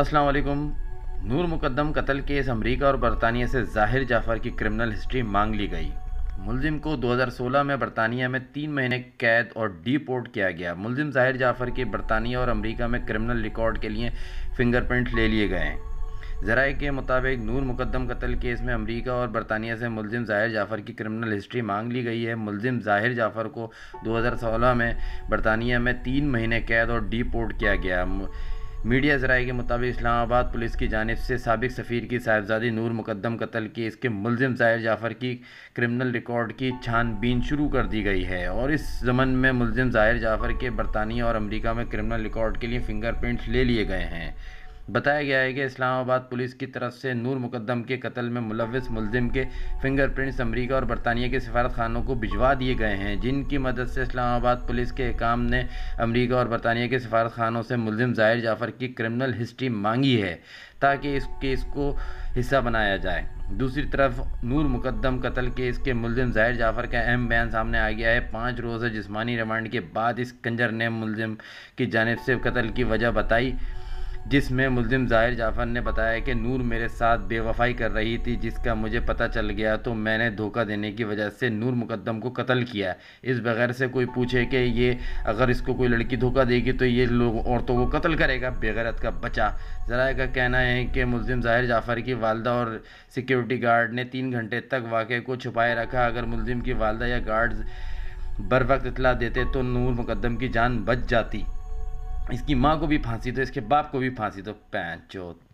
السلام علیکم۔ نور مقدم قتل کیس امریکہ اور برطانیہ سے ظاہر جعفر کی کرمنل ہسٹری مانگ لی گئی۔ ملزم کو 2016 میں برطانیہ میں 3 مہینے قید اور ڈی پورٹ کیا گیا۔ ملزم ظاہر جعفر کی برطانیہ اور امریکہ میں کرمنل ریکارڈ کے لیے فنگر پرنٹ لے لیے گئے ہیں۔ ذرائع کے مطابق نور مقدم قتل کیس میں امریکہ اور برطانیہ سے ملزم ظاہر جعفر کی کرمنل ہسٹری مانگ لی گئی ہے۔ ملزم ظاہر جعفر کو 2016 میں برطانیہ میں 3 مہینے قید اور ڈی پورٹ کیا گیا۔ میڈیا ذرائع کے مطابق اسلام آباد پولیس کی جانب سے سابق سفیر کی صاحبزادی نور مقدم قتل کیس کے ملزم ظاہر جعفر کی کرمنل ریکارڈ کی چھان بین شروع کر دی گئی ہے اور اس ضمن میں ملزم ظاہر جعفر کے برطانیہ اور امریکہ میں کرمنل ریکارڈ کے لیے فنگر پرنٹس لے لیے گئے ہیں۔ بتایا گیا ہے کہ اسلام آباد پولیس کی طرف سے نور مقدم کے قتل میں ملوث ملزم کے فنگر پرنٹس امریکہ اور برطانیہ کے سفارت خانوں کو بھجوا دیے گئے ہیں، جن کی مدد سے اسلام آباد پولیس کے حکام نے امریکہ اور برطانیہ کے سفارت خانوں سے ملزم ظاہر جعفر کی کرمنل ہسٹری مانگی ہے تاکہ اس کیس کو حصہ بنایا جائے۔ دوسری طرف نور مقدم قتل کیس کے ملزم ظاہر جعفر کا اہم بیان سامنے آ گیا ہے۔ 5 روزہ جسمانی ریمانڈ کے بعد اس کنجر نے ملزم کی جانب سے قتل کی وجہ بتائی، جس میں ملزم ظاہر جعفر نے بتایا کہ نور میرے ساتھ بے وفائی کر رہی تھی، جس کا مجھے پتہ چل گیا تو میں نے دھوکہ دینے کی وجہ سے نور مقدم کو قتل کیا۔ اس بغیر سے کوئی پوچھے کہ یہ اگر اس کو کوئی لڑکی دھوکہ دے گی تو یہ لوگ عورتوں کو قتل کرے گا، بے غیرت کا بچہ۔ ذرائع کا کہنا ہے کہ ملزم ظاہر جعفر کی والدہ اور سیکیورٹی گارڈ نے 3 گھنٹے تک واقعے کو چھپائے رکھا۔ اگر ملزم کی والدہ یا گارڈز بروقت اطلاع دیتے تو نور مقدم کی جان بچ جاتی۔ اس کی ماں کو بھی پھانسی تو اس کے باپ کو بھی پھانسی تو پینچ چوت۔